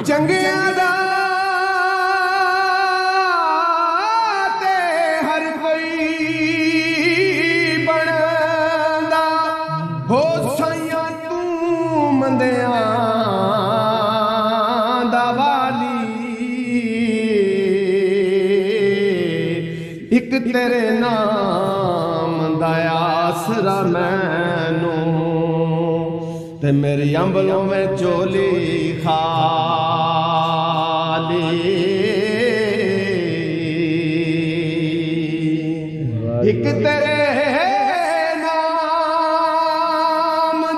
चंगिया दा ते हर कोई बनदा हो साइया तू मंदिया दा वाली एक तेरे नाम दा आसरा मैनू ते मेरी अंबलों में चोली खाली एक तेरे नाम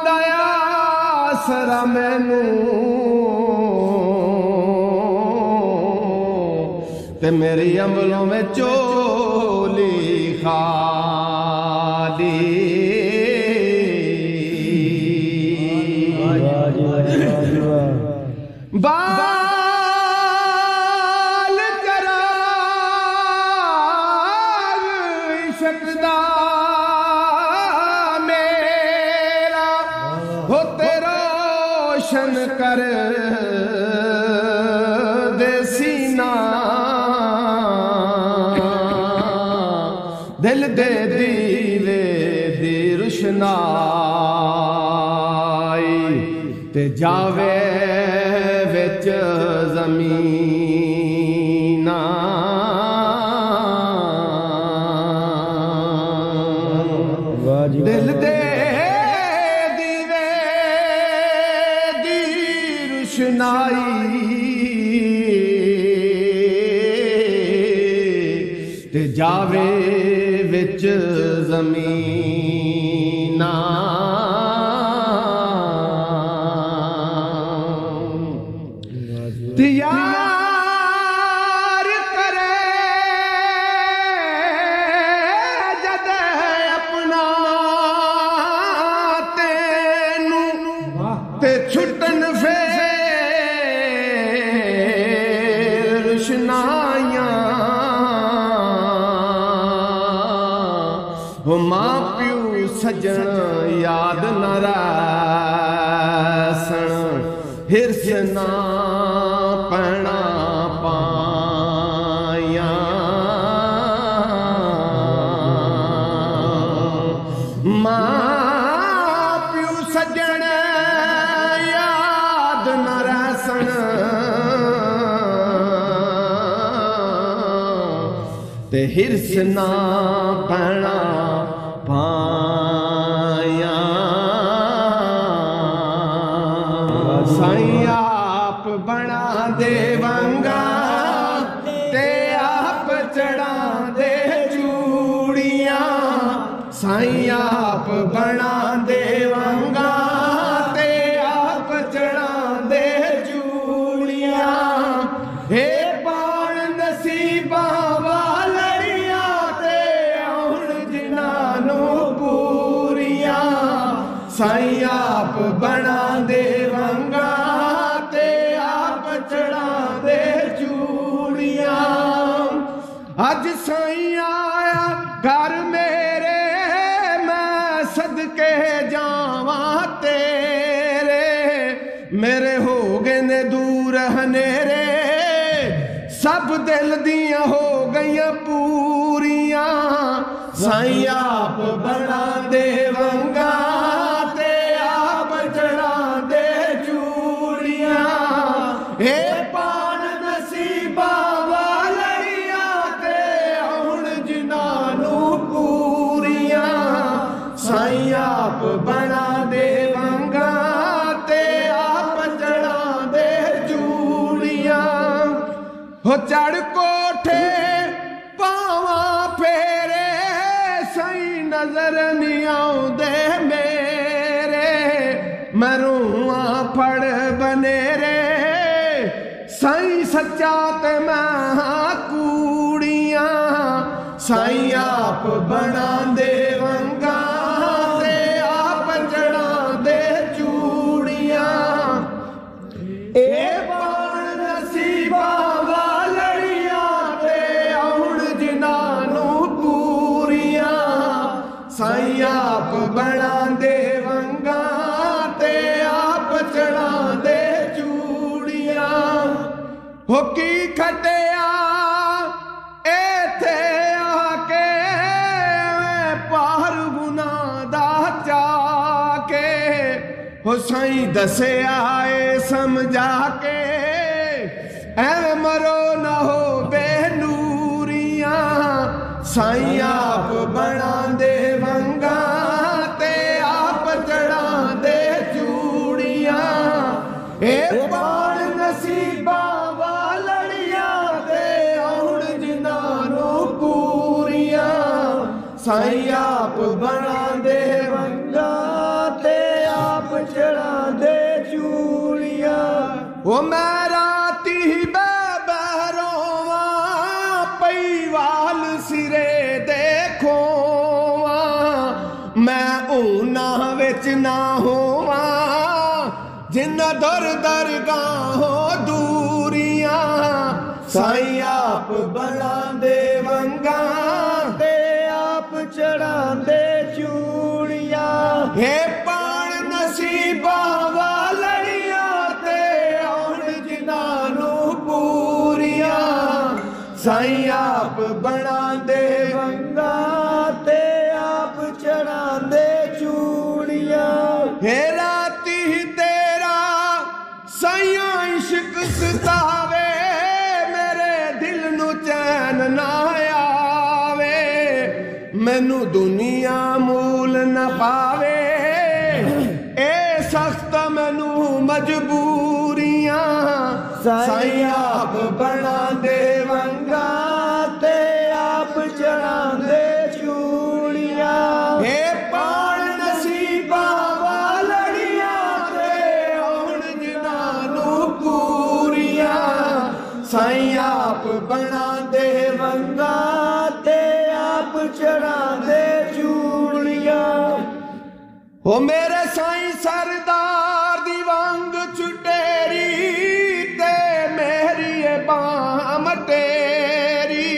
दा आसरा मैनू ते मेरी अंबलों में चोली खाली बाल कराग इश्क़दा मेरा हो ते रोशन कर दे सीना दिल दे दीवे दी रुशनाई ते जावे विच ज़मीना दिल दे दीवे दी रुशनाई ते जावे विच ज़मीना यार करे जद अपना तेनू ते छुटन फेर रुशनाइयां वो मां प्यू सजन याद न रसन हिरस ना पैना पाया मां प्यू सजन याद न रहसन ते हिरस ना पैना पाया साईं आप बना देवंगा ते आप चढ़ा दे चूड़ियां साईं आप बना देवंगा ते आप चढ़ा दे चूड़ियां हे पाण नसीबा वालिया ते आउण जिनानू पूरियां साईं आप बना देवंगा अज साईं आया घर मेरे मैं सदके जावा तेरे मेरे हो गए ने दूर हनेरे सब दिल दियां हो गईयां पूरियां साईं आप बना देवंगा ते आप चढ़ा दे चूड़ियां हे पान नसीबा साईं आप बना देवंगा ते आप चढ़ा दे चूड़ियां हो चढ़ कोठे पावा फेरे साईं नजर नहीं आउंदे मेरे मैं रूआ फड़ बनेरे साईं सच्चा ते मैं कूड़ियां साईं आप बना देवंगा साईं आप बना देवंगा ते आप चढ़ा दे चूड़ियां हो की खटिया इथे आके पार गुना दा जाके हो साईं दसिया समझा के एवें मरो ना हो बेनूरियां साईं आप बना दे वंगा ते आप चढ़ा दे चूड़ियां ए पाल नसीबा वालड़ियां ते आउण जिनानों पूरियां साईं आप बना दे वंगा ते आप चढ़ा दे चूड़ियां ओ मैं राती बहरोवा पईवाल सिरे देखो मैं ऊना विच ना होवा जिन्ना दर दरगाहों दूरियां साईं आप बना दे वंगा ते आप चढ़ा दे चूड़ियां हे पाण नसीबा वालड़ियां ते आउण जिनानों पूरियां साईं आप बना दे वंगा ते आप चढ़ा दे चूड़ियां हे राती तेरा साईं इश्क सतावे मेरे दिल नू चैन ना आवे मैनू दुनिया मूल न पावे ए सख्त मैनू मजबूरियां साईं आप बना दे वंगा ते आप चढ़ा दे चूड़ियां हे पाण नसीबा वालड़ियां ते आउण जिनानों पूरियां साईं आप बना दे वंगा ते आप चढ़ा दे चूड़ियां हो मेरे साईं सरदार दी वंग छुटेरी ते मेरी बाम तेरी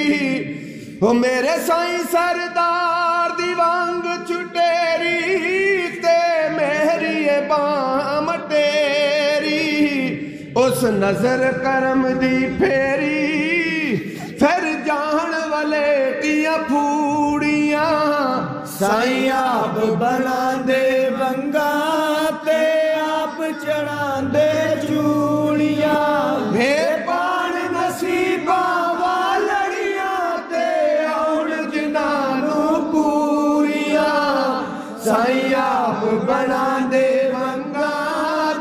हो मेरे साईं सरदार दी वंग छुटेरी ते मेरी बाम तेरी उस नजर करम दी फेरी फिर जान वाले दिया फूड़ियां साईं आप बना दे वंगा ते आप चढ़ा दे चूड़ियां हे पाण नसीबा वालड़ियां ते आउण जिनानों पूरियां साईं आप बना दे वंगा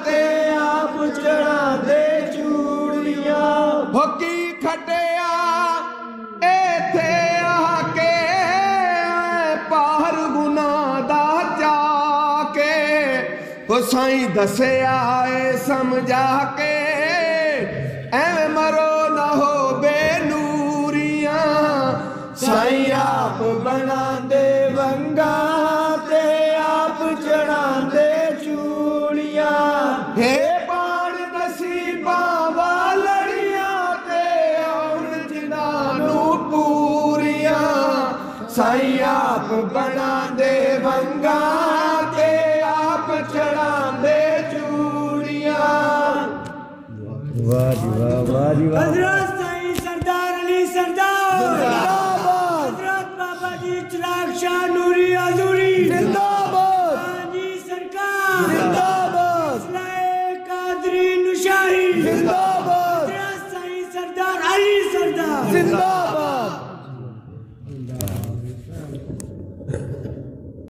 ते आप चढ़ा दे चूड़ियां हो की खटिया इथे आके पार गुना दा जाके हो साईं दसिया समझा के एवें मरो ना हो बेनूरियां साईं आप बना दे वंगा ते आप चढ़ा दे चूड़ियां हे पाण नसीबा वालड़ियां ते आउण जिनानों पूरियां साईं आप बना दे वंगा ते आप चढ़ा दे चूड़ियां वाह जी वाह वाह जी वाह हजरत साईं सरदार अली सरदार जिंदाबाद हजरत बाबा जी चिराग शाह नूरी हजूरी जिंदाबाद हाजी सरकार जिंदाबाद इस्लाए कादरी नुशाही जिंदाबाद हजरत साईं सरदार अली सरदार जिंदाबाद